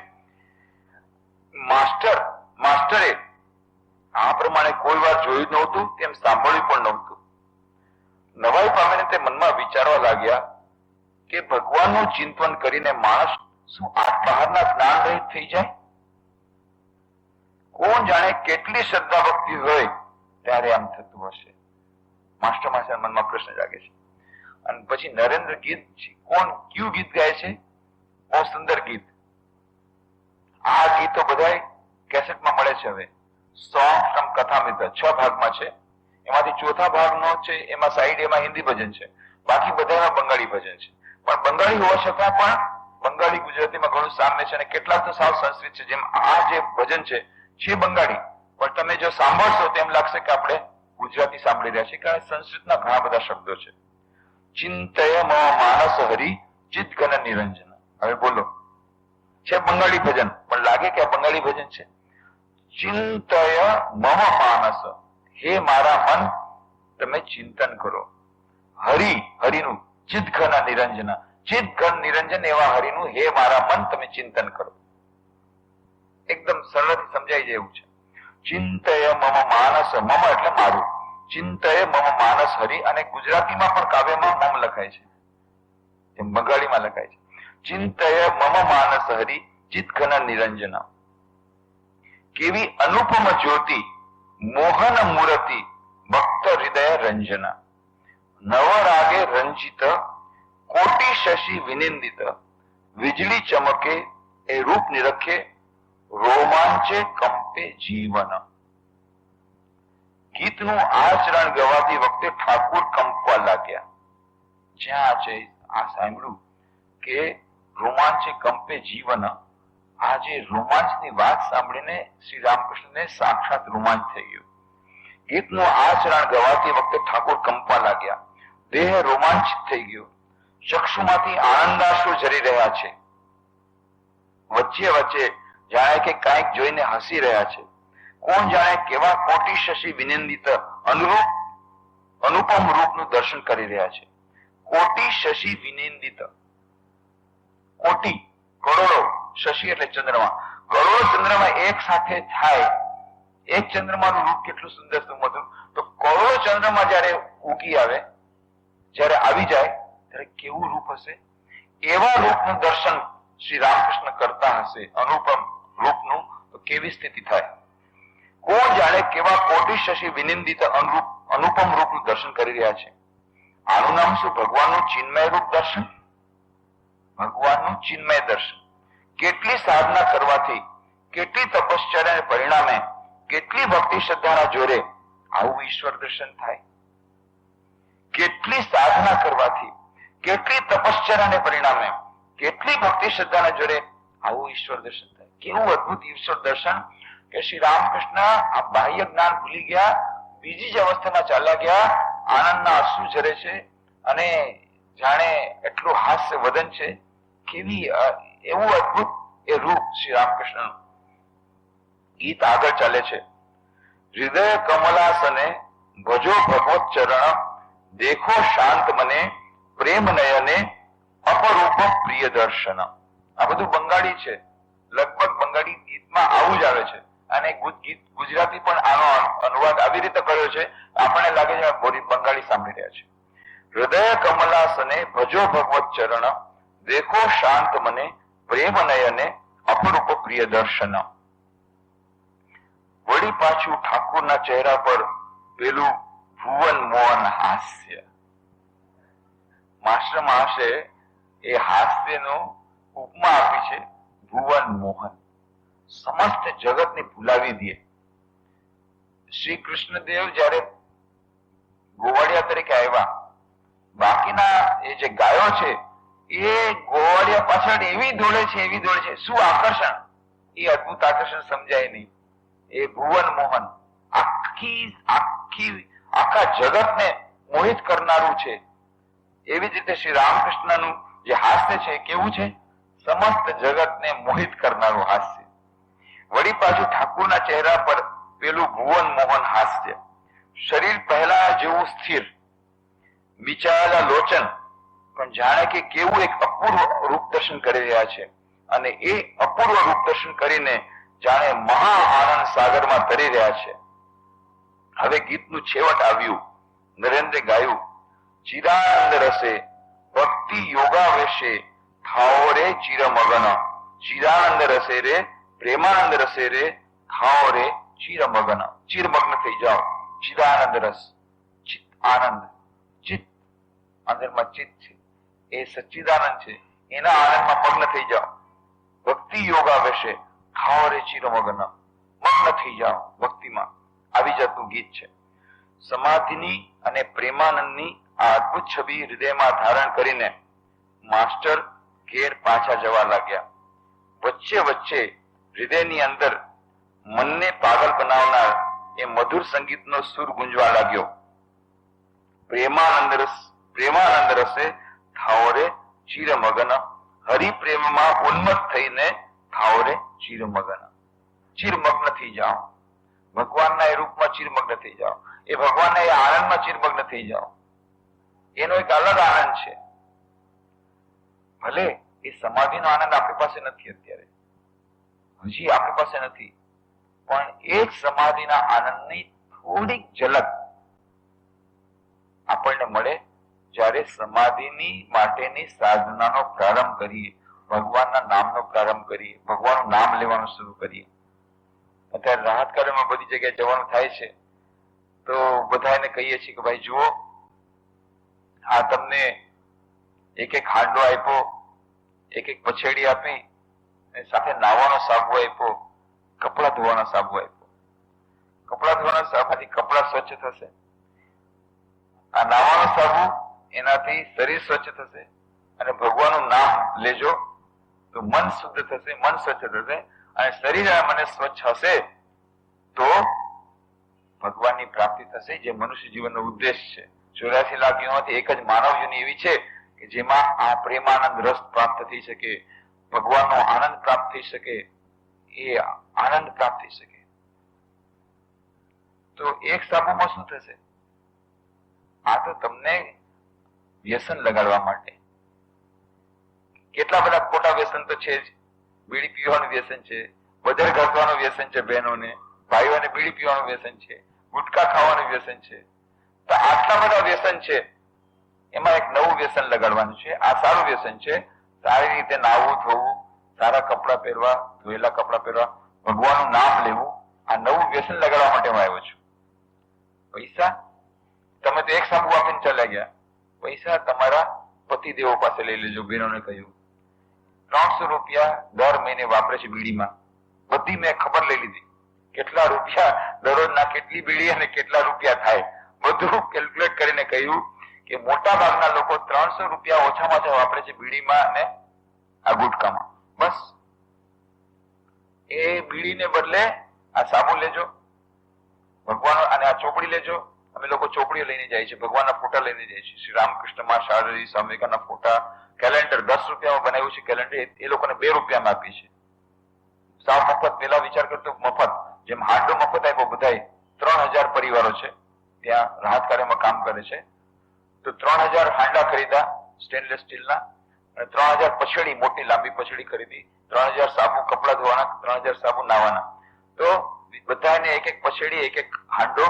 માસ્ટરે આ પ્રમાણે કોઈ વાર જોયું નહોતું, તેમ સાંભળ્યું પણ નહોતું. નવાઈ પામીને તે મનમાં વિચારવા લાગ્યા કે ભગવાનનું ચિંતન કરીને માણસ શું આ બહારના જ્ઞાન રહિત થઈ જાય? કોણ જાણે કેટલી શ્રદ્ધા ભક્તિ હોય ત્યારે આમ થતું હશે. માસ્ટર મનમાં પ્રશ્ન જાગે છે. અને પછી નરેન્દ્ર ગીત, કયું ગીત ગાય છે? બહુ સુંદર ગીત. આ ગીતો બધા કેસેટમાં મળે છે હવે. સોંગ ફ્રોમ કથામિત્ર 6 ભાગમાં છે. એમાંથી ચોથા ભાગનો છે એમાં સાઈડ એમાં હિન્દી ભજન છે, બાકી બધામાં બંગાળી ભજન છે. પણ બંગાળી હોવા છતાં પણ બંગાળી ગુજરાતીમાં ઘણું સામ્ય છે અને કેટલાક તો સાવ સંસ્કૃત છે. જેમ આ જે ભજન છે બંગાળી, પણ તમે જો સાંભળશો તો એમ લાગશે કે આપણે ગુજરાતી સાંભળી રહ્યા છીએ, કારણ સંસ્કૃતના ઘણા બધા શબ્દો છે. ચિંતય માનસ હરિ ચિત ઘન નિરંજન. હવે બોલો, છે બંગાળી ભજન, પણ લાગે કે આ બંગાળી ભજન છે. ચિંતય મમ માનસ, હે મારા મન તમે ચિંતન કરો. હરિનું ચિદઘન નિરંજન, ચિદઘન નિરંજન એવા હરિનું હે મારા મન તમે ચિંતન કરો. એકદમ સરળથી સમજાઈ જાય એવું છે. ચિંતય મમ માનસ, મમ એટલે મારું, ચિંતય મમ માનસ હરિ, અને ગુજરાતીમાં પણ કાવ્યમાં મમ લખાય છે, એમ બંગાળીમાં લખાય છે. ચિંતય મમ માનસ હરિ ચિદઘન નિરંજન. કેવી અનુપમ જ્યોતિ મોહન મૂર્તિ ભક્ત હૃદય રંજના. નવરાગે રંજિત કોટી શશી વિનિંદિત, વીજળી ચમકે એ રૂપ નિરખે રોમાંચે કંપે જીવન. ગીતનું આ ચરણ ગવાતી વખતે ઠાકુર કંપવા લાગ્યા. જ્યાં છે આ સાંભળ્યું કે રોમાંચે કંપે જીવન, આ જે રોમાંચની વાત સાંભળીને શ્રી રામકૃષ્ણને સાક્ષાત રોમાંચ થઈ ગયો. ગીતનું આ ચરણ ગવાતી વખતે ઠાકોર કંપવા લાગ્યા, દેહ રોમાંચિત થઈ ગયો, ચક્ષુમાંથી આનંદાશ્રુ ઝરી રહ્યા છે, વચ્ચે વચ્ચે જાણે કે કાંઈક જોઈને હસી રહ્યા છે. કોણ જાણે કેવા કોટી શશી વિનિંદિત અનુપમ રૂપનું દર્શન કરી રહ્યા છે. કોટી શશી વિનિંદિત, કોટી કરોડો, શશી એટલે ચંદ્રમા, કરોડો ચંદ્રમા એક સાથે થાય, એક ચંદ્રમાનું રૂપ કેટલું સુંદર સુમધુર, તો કરોડો ચંદ્રમા જયારે ઉગી આવે, જયારે આવી જાય ત્યારે કેવું રૂપ હશે. એવા રૂપનું દર્શન શ્રી રામકૃષ્ણ કરતા હશે, અનુપમ રૂપનું, તો કેવી સ્થિતિ થાય. કોણ જાણે કેવા કોટી શશી વિનિંદિત અનુપમ રૂપનું દર્શન કરી રહ્યા છે. આનું નામ શું? ભગવાનનું ચિન્મય રૂપ દર્શન, ભગવાનનું ચિન્મય દર્શન. કેટલી સાધના કરવાથી, કેટલી તપશ્ચર્યાને પરિણામે, કેટલી ભક્તિ શ્રદ્ધાના જોરે આવું ઈશ્વર દર્શન થાય. કેટલી સાધના કરવાથી, કેટલી તપશ્ચર્યાને પરિણામે, કેટલી ભક્તિ શ્રદ્ધાના જોરે આવું ઈશ્વર દર્શન થાય. કેવું અદભુત ઈશ્વર દર્શન કે શ્રી રામકૃષ્ણ આ બાહ્ય જ્ઞાન ભૂલી ગયા, બીજી જ અવસ્થામાં ચાલ્યા ગયા, આનંદના અશ્રુ ઝરે છે અને જાણે એટલું હાસ્ય વદન છે. કેવી એવું અદભુત એ રૂપ શ્રી રામકૃષ્ણ. ગીત આગળ ચાલે છે. હૃદય કમલાસને ભજો ભગવત ચરણ, દેખો શાંત મને પ્રેમ નયને અપરૂપ પ્રિય દર્શન. આ બધું બંગાળી છે, લગભગ બંગાળી ગીતમાં આવું જ આવે છે, અને ગુજરાતી પણ આનો અનુવાદ આવી રીતે કર્યો છે. આપણને લાગે છે બંગાળી સાંભળી રહ્યા છે. હૃદય કમલાસને ભજો ભગવત ચરણ, દેખો શાંત મને પ્રેમ નયને અપરૂપ પ્રિય દર્શન. વળી પાછું ઠાકોરના ચહેરા પર પેલું ભુવન મોહન હાસ્ય. માસ્ટર મહાશય એ હાસ્યનો ઉપમા આપી છે ભુવન મોહન. સમસ્ત જગતને ભૂલાવી દે. શ્રી કૃષ્ણદેવ જયારે ગોવાળિયા તરીકે આવ્યા, બાકીના એ જે ગાયો છે એ ગોવાળિયા પાછળ એવી દોડે છે, એવી દોડે છે. શું આકર્ષણ! એ અદભુત આકર્ષણ સમજાય નહીં. એ ભુવન મોહન આખા જગતને મોહિત કરનારું છે. એવી જ રીતે શ્રી રામકૃષ્ણનું જે હાસ્ય છે કેવું છે? સમસ્ત જગતને મોહિત કરનારું હાસ્ય. વળી પાછું ઠાકુરના ચહેરા પર પેલું ભુવન મોહન હાસ્ય. શરીર પહેલા જેવું સ્થિર, વિચારેલા લોચન, પણ જાણે કે કેવું એક અપૂર્વ રૂપ દર્શન કરી રહ્યા છે. અને એ અપૂર્વ રૂપ દર્શન કરીને જાણે મહા આનંદ સાગરમાં તરી રહ્યા છે. હવે ગીતનું છેવટ આવ્યું. નરેન્દ્રે ગાયું, ચિદાનંદ રસે ભક્તિ યોગાવેશે થાઓ રે ચિરમગન. ચિદાનંદ રસે રે પ્રેમાનંદ રસે રે થાઓ રે ચિરમગન. ચિરમગ્ન થઈ જાઓ. ચિદાનંદ રસ, ચિત્ત આનંદ, ચિત્ત અંદરમાં ચિત્ત છે, એ સચ્ચિદાનંદ છે, એના આનંદમાં મગ્ન થઈ જાઓ. ભક્તિ યોગાવેશે થાઓ રે ચિરમગન. મગ્ન થઈ જાઓ ભક્તિમાં. આવી જાતનું ગીત છે. સમાધિની અને પ્રેમાનંદની આ અદભુત છબી હૃદયમાં ધારણ કરીને માસ્ટર ઘેર પાછા જવા લાગ્યા. વચ્ચે વચ્ચે હૃદયની અંદર મનને પાગલ બનાવનાર એ મધુર સંગીતનો સુર ગુંજવા લાગ્યો. પ્રેમાનંદ રસે થાઓ રે ચિરમગન. હરિપ્રેમમાં ઉન્મત્ત થઈને થાઓ રે ચિરમગ્ન, ચિરમગ્ન થઈ જાઓ, ભગવાનના એ રૂપમાં ચિરમગ્ન થઈ જાઓ, એ ભગવાનના એ આનંદમાં ચિરમગ્ન થઈ જાઓ. એનો એક અલગ આનંદ છે. ભલે એ સમાધિનો આનંદ આપણી પાસે નથી અત્યારે, હજી આપણી પાસે નથી, પણ એક સમાધિના આનંદની થોડીક ઝલક આપણને મળે જ્યારે સમાધિની માટેની સાધનાનો પ્રારંભ કરીએ, ભગવાનના નામનો પ્રારંભ કરીએ, ભગવાનનું નામ લેવાનું શરૂ કરીએ. અત્યારે રાહત કાર્યમાં બધી જગ્યાએ જવાનું થાય છે તો બધાને કહીએ છીએ કે ભાઈ જુઓ, આ તમને એક એક હાંડો આપ્યો, એક એક પછેડી આપી, સાથે નાવાનો સાબુ આપ્યો, કપડા ધોવાનો સાબુ આપ્યો. કપડા ધોવાના સાબુથી કપડા સ્વચ્છ થશે, આ નાવાનો સાબુ એનાથી શરીર સ્વચ્છ થશે, અને ભગવાનનું નામ લેજો તો મન શુદ્ધ થશે, મન સ્વચ્છ થશે, અને શરીર અને મને સ્વચ્છ હશે તો ભગવાનની પ્રાપ્તિ થશે, જે મનુષ્ય જીવનનો ઉદ્દેશ છે. 84 લાખ યુનિમાંથી એક જ માનવ યુનિ એવી છે કે જેમાં આ પ્રેમાનંદ રસ પ્રાપ્ત થઈ શકે, ભગવાનનો આનંદ પ્રાપ્ત થઈ શકે, એ આનંદ પ્રાપ્ત થઈ શકે. તો એક સાબુમાં શું થશે? આ તો તમને વ્યસન લગાડવા માટે. કેટલા બધા ખોટા વ્યસન તો છે જ. બીડી પીવાનું વ્યસન છે, બદર ઘસવાનું વ્યસન છે બહેનોને, ભાઈઓને બીડી પીવાનું વ્યસન છે, ગુટકા ખાવાનું વ્યસન છે. તો આટલા બધા વ્યસન છે, એમાં એક નવું વ્યસન લગાડવાનું છે. આ સારું વ્યસન છે, સારી રીતે નાહવું ધોવું, સારા કપડા પહેરવા, ધોયેલા કપડા પહેરવા, ભગવાનનું નામ લેવું. આ નવું વ્યસન લગાડવા માટે હું આવ્યો છું. પૈસા તમે તો એક સાબુ આપીને ચાલ્યા ગયા, પૈસા તમારા પતિદેવો પાસે લઈ લેજો. બહેનોને કહ્યું 300 રૂપિયા દર મહિને વાપરે છે બીડીમાં. બધી મેં ખબર લઈ લીધી, કેટલા રૂપિયા દરરોજના, કેટલી બીડી અને કેટલા રૂપિયા થાય, બધું કેલ્ક્યુલેટ કરીને કહ્યું કે મોટા ભાગના લોકો 300 રૂપિયા ઓછામાં ઓછા વાપરે છે બીડીમાં અને આ ગુટકામાં. બસ એ બીડીને બદલે આ સાબુ લેજો, ભગવાન, અને આ ચોપડી લેજો. અમે લોકો ચોપડીઓ લઈને જાય છે, ભગવાનના ફોટા લઈને જાય છે. શ્રી રામકૃષ્ણ માં, શારદી, સ્વામી વિવેકાનંદના ફોટા. કેલેન્ડર 10 રૂપિયામાં બનાવ્યું છે કેલેન્ડર, એ લોકોને 2 રૂપિયામાં આપી છે. સાવ મફત. પેલા વિચાર કરતો મફત, જેમ હાંડો મફત આપ્યો બધાય. 3000 પરિવારો છે ત્યાં રાહત કાર્યમાં કામ કરે છે, તો 3000 હાંડા ખરીદા સ્ટેનલેસ સ્ટીલના, અને 3000 પછેડી, મોટી લાંબી પછેડી ખરીદી, 3000 સાબુ કપડા ધોવાના, 3000 સાબુ નાવાના. તો બધાને એક એક પછેડી, એક એક હાંડો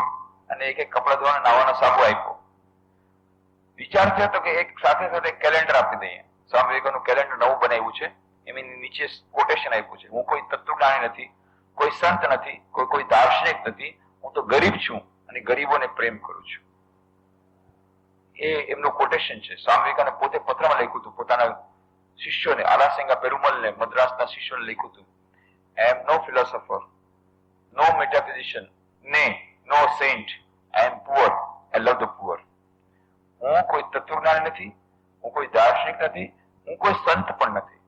અને એક એક કપડા ધોવાના નાવાનો સાબુ આપ્યો. વિચાર થયો તો કે એક સાથે સાથે કેલેન્ડર આપી દઈએ. સ્વામી વિવેકાનંદનું કેલેન્ડર નવું બનાવ્યું છે, એની નીચે કોટેશન આપ્યું છે, હું કોઈ તત્વજ્ઞાની નથી, કોઈ સંત નથી, કોઈ દાર્શનિક નથી, હું તો ગરીબ છું અને ગરીબોને પ્રેમ કરું છું. એ એમનું કોટેશન છે. સ્વામી વિવેકાનંદ પોતે પત્રમાં લખ્યું હતું પોતાના શિષ્યોને, આલાસિંગા પેરુમલને, મદ્રાસના શિષ્યોને લખ્યું હતું, I am no philosopher, no metaphysician, nay, no saint, I am poor, I love the poor. હું કોઈ તત્વજ્ઞાની નથી, હું કોઈ દાર્શનિક નથી, હું કોઈ સંત પણ નથી,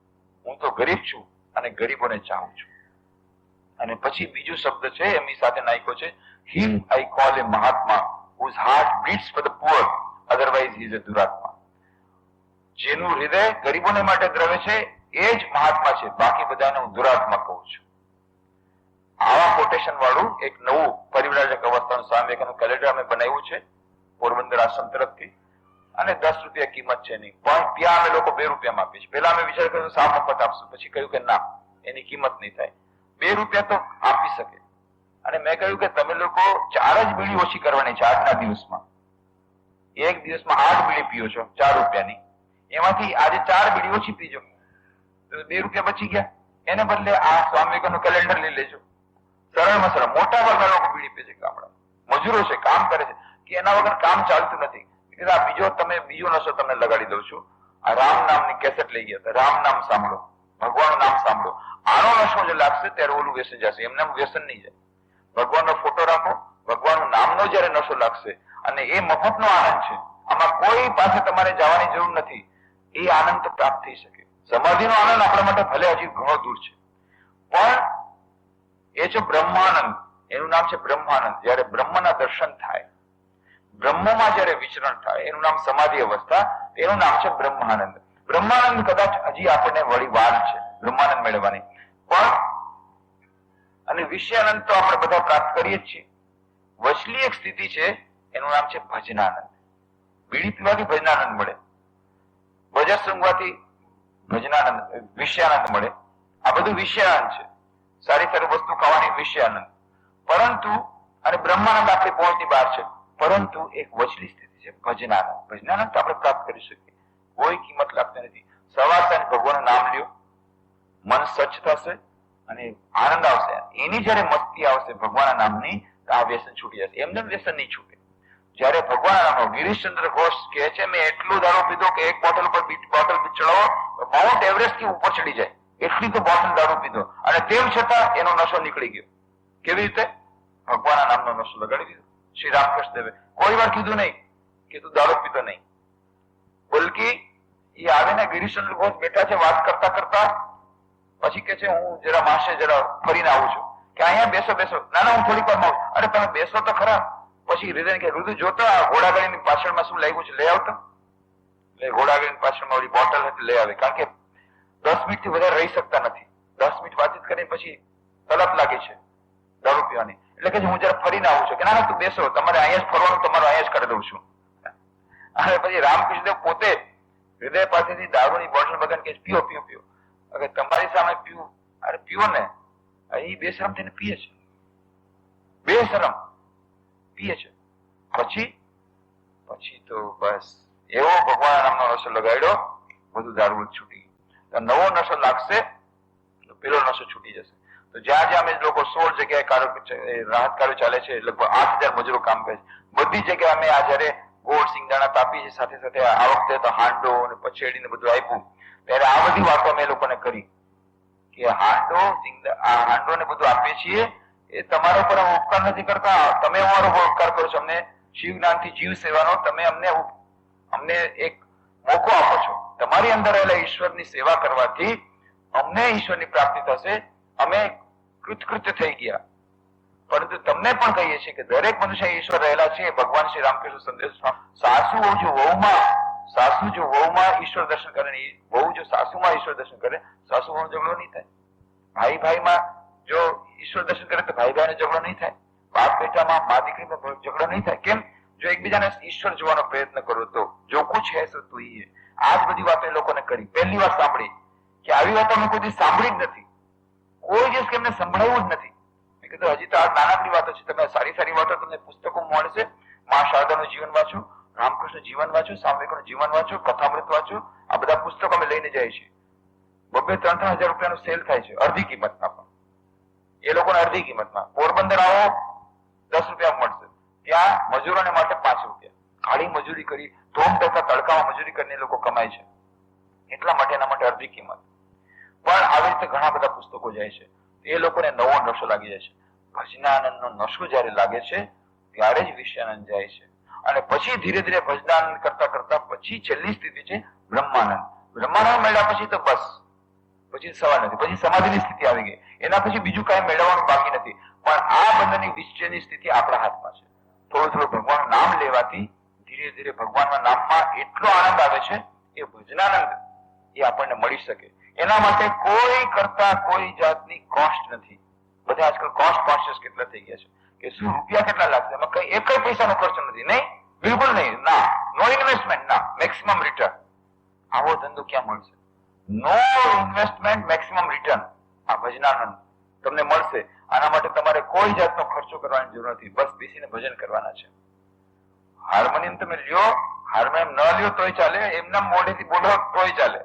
હું તો ગરીબ છું અને ગરીબોને ચાહું છું. અને પછી બીજો શબ્દ છે એમની સાથે નાખ્યો છે, him I call a Mahatma whose heart beats for the poor, otherwise he is a દુરાત્મા. જેનું હૃદય ગરીબોને માટે દ્રવે છે એ જ મહાત્મા છે, બાકી બધાને હું દુરાત્મા કહું છું. આવા કોટેશન વાળું એક નવું પરિવ્રાજક અવસ્થાનું સ્વામી વિવેકાનંદ કેલેન્ડર અમે બનાવ્યું છે પોરબંદર આશ્રમ તરફથી, અને 10 રૂપિયા કિંમત છે નહીં, પણ ત્યાં અમે લોકો 2 રૂપિયામાં આપીએ છીએ. પેલા અમે વિચાર કર્યો સાવ મફત આપશું, પછી કહ્યું કે ના, એની કિંમત નહીં થાય, 2 રૂપિયા તો આપી શકે. અને મેં કહ્યું કે તમે લોકો 4 જ બીડી ઓછી કરવાની છે આજના દિવસમાં. એક દિવસમાં 8 બીડી પીઓ છો 4 રૂપિયાની, એમાંથી આજે 4 બીડી ઓછી પીજો તો 2 રૂપિયા બચી ગયા. એને બદલે આ સ્વામી વિવેકાનંદ કેલેન્ડર લઈ લેજો. સરળમાં સરળ. મોટા ભાગના લોકો બીડી પીએ છે, ગામડા મજૂરો છે, કામ કરે છે, કે એના વગર કામ ચાલતું નથી. આ બીજો નશો તમને લગાડી દઉં છું. આ રામ નામની કેસેટ લઈ ગયા, રામ નામ સાંભળો, ભગવાનનું નામ સાંભળો. આનો નશો જે લાગશે ત્યારે ઓલું વ્યસન જશે, એમને વ્યસન નહીં જાય. ભગવાનનો ફોટો રાખો, ભગવાનનું નામનો જયારે નશો લાગશે, અને એ મફતનો આનંદ છે, આમાં કોઈ પાસે તમારે જવાની જરૂર નથી, એ આનંદ તો પ્રાપ્ત થઈ શકે. સમાધિનો આનંદ આપણા માટે ભલે હજી ઘણો દૂર છે, પણ એ છે બ્રહ્માનંદ. એનું નામ છે બ્રહ્માનંદ. જયારે બ્રહ્મના દર્શન થાય, બ્રહ્મમાં જયારે વિચરણ થાય, એનું નામ સમાધિ અવસ્થા, એનું નામ છે બ્રહ્માનંદ. બ્રહ્માનંદ કદાચ હજી આપણને વળી વાર છે બ્રહ્માનંદ મેળવવાની, પણ અને વિષયાનંદ તો આપણે બધા પ્રાપ્ત કરીએ જ છીએ. વચલી એક સ્થિતિ છે, એનું નામ છે ભજનાનંદ. બીડી પીવાથી ભજનાનંદ મળે, ભજન સૂંઘવાથી ભજનાનંદ વિષયાનંદ મળે. આ બધું વિષયાનંદ છે. સારી સારી વસ્તુ ખાવાની વિષયાનંદ. પરંતુ અને બ્રહ્માનંદ આપણી પહોંચની બહાર છે. પરંતુ એક વચલી સ્થિતિ છે ભજનાનંદ. ભજનાનંદ તો આપણે પ્રાપ્ત કરી શકીએ, કોઈ કિંમત લાગતી નથી. સવાર સાંજ ભગવાનનું નામ લ્યો, મન સ્વચ્છ થશે અને આનંદ આવશે. એની જયારે મસ્તી આવશે ભગવાનના નામની, તો આ વ્યસન છૂટી જશે. એમને વ્યસન નહીં છૂટે. જયારે ભગવાનના નામનો ગિરીશચંદ્ર ઘોષ કહે છે, મેં એટલું દારૂ પીધો કે એક બોટલ પર બોટલ ચડાવો માઉન્ટ એવરેસ્ટ થી ઉપર ચડી જાય, એટલી તો બોટલ દારૂ પીધો, અને તેમ છતાં એનો નશો નીકળી ગયો. કેવી રીતે? ભગવાનના નામનો નશો લગાડી દીધો. શ્રી રામકૃષ્ણ દેવે કોઈ વાર કીધું નહીં કે તું દારૂ પીતો નહીં, બલકી એ આવીને ગિરીશચંદ્ર ઘોષ બેઠા છે વાત કરતા કરતા, પછી કે છે હું જરા માસે જરા ફરીને આવું છું, કે અહીંયા બેસો બેસો. ના ના, હું થોડીક વાર માં. અરે તમે બેસો તો ખરા. પછી હૃદય કે રુદુ જોતો આ ઘોડાગાડીની પાછળમાં શું લાગ્યું છે, લઈ આવતો. એટલે ઘોડાગાડીની પાછળમાં ઓલી બોટલ હતી, લઈ આવે. કારણ કે 10 મિનિટ થી વધારે રહી શકતા નથી. 10 મિનિટ વાતચીત કરીને પછી તલપ લાગે છે દારૂ પીવાની. એટલે કે હું જરા ફરીને આવું છું. કે ના ના તું બેસો, તમારે અહીંયા જ ફરવાનું, તમારું અહીંયા જ કરી દઉં છું. અને પછી રામકૃષ્ણદેવ પોતે હૃદય પાસેથી દારૂની બોટલ બગાડ કે પીઓ પીઓ પીઓ. અગર તમારી સામે પીવું, અરે પીવો ને. એ બેશરમ થઈને પીએ છે, બેશરમ પીએ છે. પછી તો બસ એવો ભગવાન નામનો નશો લગાડ્યો, બધું દારૂ છૂટી ગયું. નવો નશો લાગશે તો પેલો નશો છૂટી જશે. તો જ્યાં જ્યાં અમે લોકો 16 જગ્યાએ રાહત કાર્યો ચાલે છે, લગભગ 8000 મજૂરો કામ કરે છે. બધી જગ્યાએ અમે આ જયારે ગોળ સિંગદાણા તાપી છે, સાથે સાથે આ વખતે તો હાંડો અને પછેડી ને બધું આપ્યું, ત્યારે આ બધી વાતો અમે લોકોને કરી કે હાંડો ને બધું આપીએ છીએ, એ તમારા ઉપર ઉપકાર નથી કરતા, તમે અમારો ઉપકાર કરો છો. અમને શિવ જ્ઞાનથી જીવ સેવાનો તમે અમને એક મોકો આપો છો. તમારી અંદર રહેલા ઈશ્વરની સેવા કરવાથી અમને ઈશ્વરની પ્રાપ્તિ થશે. અમે કૃતકૃત્ય થઈ ગયા. પરંતુ તમને પણ કહીએ છીએ કે દરેક મનુષ્ય ઈશ્વર રહેલા છે. ભગવાન શ્રી રામકૃષ્ણ સંદેશ, સાસુ જો વહુમાં ઈશ્વર દર્શન કરે ને વહુ જો સાસુમાં ઈશ્વર દર્શન કરે, સાસુ વહુ ઝઘડો નહીં થાય. ભાઈ ભાઈમાં જો ઈશ્વર દર્શન કરે તો ભાઈ ભાઈને ઝઘડો નહીં થાય. બાપ બેટામાં, મા દીકરીમાં ઝઘડો નહીં થાય. કેમ? જો એકબીજાને ઈશ્વર જોવાનો પ્રયત્ન કરો તો. જો કુછ હૈ સો તું હી હૈ. આ જ બધી વાતો એ લોકોને કરી. પહેલી વાર સાંભળી કે આવી વાતો અમે કોઈ દિવસ સાંભળી જ નથી, કોઈ દિવસ કે એમને સંભળાવ્યું જ નથી. મેં કીધું હજી તો આ નાનકડી વાતો છે, તમે સારી સારી વાતો તમને પુસ્તકો મળશે. મા શારદાનું જીવન વાંચો, રામકૃષ્ણ જીવન વાંચો, સ્વામિકૃષ્ણ જીવન વાંચો, કથામૃત વાંચો. આ બધા પુસ્તકો અમે લઈને જઈએ છીએ. 2,000-3,000 રૂપિયાનું સેલ થાય છે, અડધી કિંમતમાં. પણ એ લોકોને અડધી કિંમતમાં. પોરબંદર આવો 10 રૂપિયા મળશે, ત્યાં મજૂરોને માટે 5 રૂપિયા. કાળી મજૂરી કરી, ધોમ ટકા તડકામાં મજૂરી કરીને એ લોકો કમાય છે, એટલા માટે એના માટે અડધી કિંમત. પણ આવી રીતે ઘણા બધા પુસ્તકો જાય છે, એ લોકોને નવો નશો લાગી જાય છે. ભજનાનંદનો નશો જયારે લાગે છે ત્યારે જ વિષયાનંદ જાય છે. અને પછી ધીરે ધીરે ભજનાનંદ કરતા કરતા પછી છેલ્લી સ્થિતિ છે બ્રહ્માનંદ. બ્રહ્માનંદ મળ્યા પછી તો બસ, પછી સવાલ નથી. પછી સમાધિની સ્થિતિ આવી ગઈ. એના પછી બીજું કાંઈ મેળવવાનું બાકી નથી. પણ આ બંનેની વિષયની સ્થિતિ આપણા હાથમાં છે. થોડું થોડું ભગવાનનું નામ લેવાથી ધીરે ધીરે ભગવાનના નામમાં એટલો આનંદ આવે છે, એ ભજનાનંદ એ આપણને મળી શકે. એના માટે કોઈ કરતા કોઈ જાતની કોસ્ટ નથી. બધા આજકાલ કોસ્ટ કોન્શિયસ કેટલા થઈ ગયા છે કે શું રૂપિયા કેટલા લાગશે, એમાં કઈ એક પૈસાનો ખર્ચ નથી. નહીં, બિલકુલ નહીં. ના, નો ઇન્વેસ્ટમેન્ટ, ના, મેક્સિમમ રિટર્ન. આવો ધંધો ક્યાં મળશે? નો ઇન્વેસ્ટમેન્ટ, મેક્સિમમ રિટર્ન. આ ભજનાનંદ તમને મળશે. આના માટે તમારે કોઈ જાતનો ખર્ચો કરવાની જરૂર નથી. બસ બેસીને ભજન કરવાના છે. હાર્મોનિયમ તમે લ્યો, હાર્મોનિયમ ન લ્યો તોય ચાલે, એમના મોઢેથી બોલો તોય ચાલે.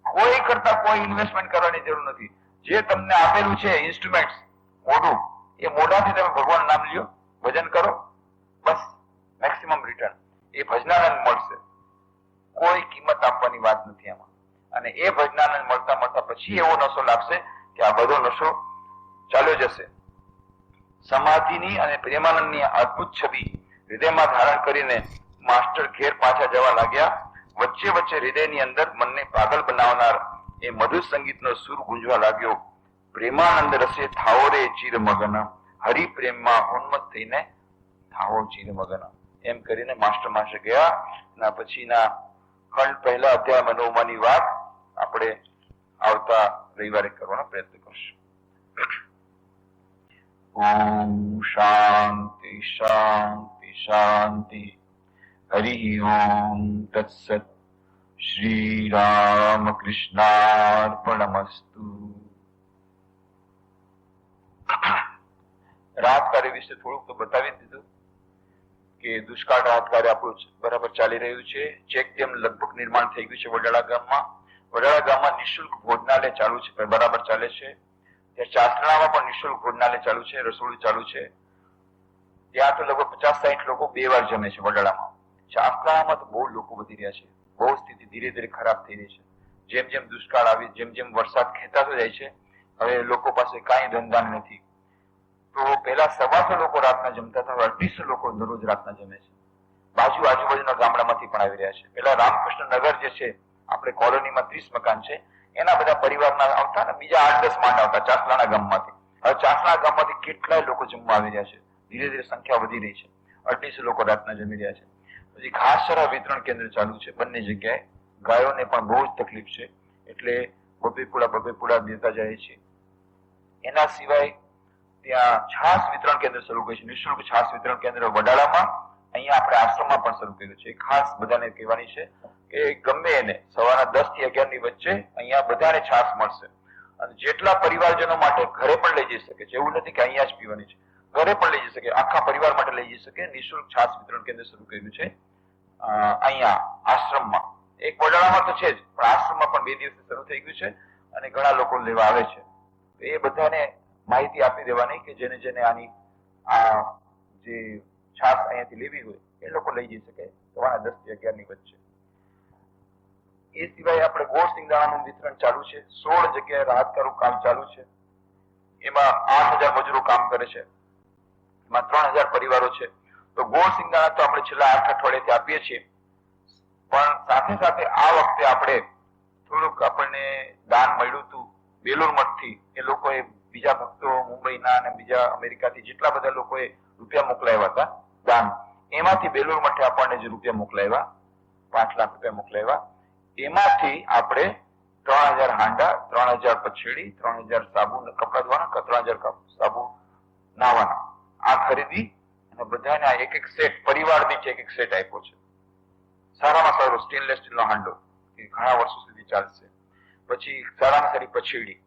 કોઈ કરતા કોઈ ઇન્વેસ્ટમેન્ટ કરવાની જરૂર નથી. જે તમને આપેલું છે ઇન્સ્ટ્રુમેન્ટ મોઢું, એ મોઢાથી તમે ભગવાન નામ લ્યો, ભજન કરો, બસ મેક્સિમમ રિટર્ન. એ ભજનાનંદ મળશે. કોઈ કિંમત આપવાની વાત નથી આમાં. અને એ ભજનાનંદ મળતા મળતા પછી એવો નશો લાગશે કે આ બધો નશો ચાલ્યો જશે. સમાધિની અને પ્રેમાનંદની અદભુત છબી હૃદયમાં ધારણ કરીને માસ્ટર ઘેર પાછા જવા લાગ્યા. વચ્ચે વચ્ચે હૃદયની અંદર મનને પાગલ બનાવનાર એ મધુર સંગીતનો સુર ગુંજવા લાગ્યો. પ્રેમાનંદ રસે થાવો રે ચિરમગન, હરિ પ્રેમમાં ઉન્મત્ત થઈને થાવો ચિરમગન. એમ કરીને માસ્ટર ગયા. ના પછીના ખંડ પહેલા અધ્યાય 9 વાત આપણે આવતા રવિવારે કરવાનો પ્રયત્ન કરશું. ઓમ શાંતિ શાંતિ શાંતિ. હરિ ઓમ તત્સત. શ્રી રામકૃષ્ણાર્પણમસ્તુ. રાહત કાર્ય વિશે થોડુંક તો બતાવી દીધું કે દુષ્કાળ રાહત કાર્ય આપણું બરાબર ચાલી રહ્યું છે. ચેક ડેમ લગભગ નિર્માણ થઈ ગયું છે વડાળા ગામમાં. વડાળા ગામમાં નિઃશુલ્ક ભોજનાલય ચાલુ છે, બરાબર ચાલે છે. ત્યાં ચાસણામાં પણ નિઃશુલ્ક ભોજનાલય ચાલુ છે, રસોડું ચાલુ છે. ત્યાં તો લગભગ 50-60 લોકો 2 વાર જમે છે વડાળામાં. ચાસણામાં તો બહુ લોકો વધી રહ્યા છે. બહુ સ્થિતિ ધીરે ધીરે ખરાબ થઈ રહી છે. જેમ જેમ દુષ્કાળ આવી, જેમ જેમ વરસાદ ખેંચાતો જાય છે, હવે લોકો પાસે કાંઈ ધંધા નથી. તો પહેલા 125 લોકો રાતના જમતા હતા, 250 લોકો દરરોજ રાતના જમે છે. આજુબાજુના ગામડામાંથી પણ આવી રહ્યા છે. પેલા રામકૃષ્ણ નગર જે છે, આપણે કોલોનીમાં 30 મકાન છે, એના બધા પરિવારના આવતા ને બીજા 8-10 માંડ આવતા ચાસલાના ગામમાંથી. હવે ચાસલા ગામમાંથી કેટલાય લોકો જમવા આવી રહ્યા છે. ધીરે ધીરે સંખ્યા વધી રહી છે. 250 લોકો રાતના જમી રહ્યા છે. પછી ઘાસચારા વિતરણ કેન્દ્ર ચાલુ છે બંને જગ્યાએ. ગાયોને પણ બહુ જ તકલીફ છે, એટલે બબે પૂડા દેતા જાય છે. એના સિવાય ત્યાં છાસ વિતરણ કેન્દ્ર શરૂ કર્યું છે, નિઃશુલ્ક છાસ વિતરણ કેન્દ્ર વડાળામાં. અહીંયા આપણે આશ્રમમાં પણ શરૂ કર્યું છે. ખાસ બધાને કહેવાની છે કે ગમે એને સવારના 10 થી 11 ની વચ્ચે અહીંયા બધાને છાસ મળશે. અને જેટલા પરિવારજનો માટે ઘરે પણ લઈ જઈ શકે છે. એવું નથી કે અહીંયા જ પીવાની છે, ઘરે પણ લઈ જઈ શકે, આખા પરિવાર માટે લઈ જઈ શકે. નિઃશુલ્ક છાસ વિતરણ કેન્દ્ર શરૂ કર્યું છે અહીંયા આશ્રમમાં. એક વડાળામાં તો છે જ, પણ આશ્રમમાં પણ 2 દિવસથી શરૂ થઈ ગયું છે અને ઘણા લોકો લેવા આવે છે. એ બધાને માહિતી આપી દેવાની કે જેને જેને આની આ જે છાસ અહીંયાથી લેવી હોય એ લોકો લઈ જઈ શકે સવારના 10 થી 11 ની વચ્ચે. એ સિવાય આપણે ગોળ સિંગદાણાનું વિતરણ ચાલુ છે. 16 જગ્યાએ રાહતકારું કામ ચાલુ છે. એમાં 8000 મજૂરો કામ કરે છે. એમાં 3000 પરિવારો છે. તો ગોળ સિંગદાણા તો આપણે છેલ્લા 8 અઠવાડિયાથી આપીએ છીએ, પણ સાથે સાથે આ વખતે આપણે થોડુંક આપણને દાન મળ્યું હતું બેલુર મઠથી. એ લોકોએ બીજા ભક્તો મુંબઈના અને બીજા અમેરિકાથી જેટલા બધા લોકોએ રૂપિયા મોકલાવ્યા હતા દાન, એમાંથી બેલુર મઠે આપણને જે રૂપિયા મોકલાવ્યા, 5 લાખ રૂપિયા મોકલાવ્યા, એમાંથી આપણે 3000 હાંડા, 3000 પછેડી, 3000 સાબુ કપડા ધોવાના, 3000 સાબુ નાવાના આ ખરીદી અને બધાને આ એક સેટ, પરિવાર દીઠ એક સેટ આપ્યો છે. સારામાં સારો સ્ટેનલેસ સ્ટીલનો હાંડો, કે ઘણા વર્ષો સુધી ચાલશે. પછી સારામાં સારી પછેડી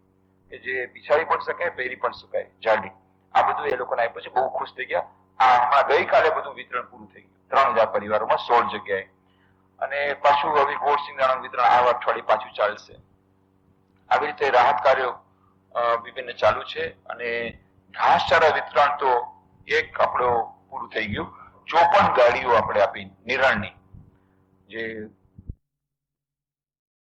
કે જે બિછાવી પણ શકાય, પહેરી પણ શકાય, જાડી. આ બધું એ લોકોને આપ્યું છે. બહુ ખુશ થઈ ગયા. આ હમણાં ગઈકાલે બધું વિતરણ પૂરું થઈ ગયું 3000 પરિવારોમાં 16 જગ્યાએ. અને પાછું હવે ગોળ સિંગદાણાનું વિતરણ આ અઠવાડિયે પાછું ચાલશે. આવી રીતે રાહત કાર્યો વિભિન્ન ચાલુ છે. અને ઘાસચારા વિતરણ તો એક આપણું પૂરું થઈ ગયું. 54 ગાડીઓ આપણે આપી નિરણની, જે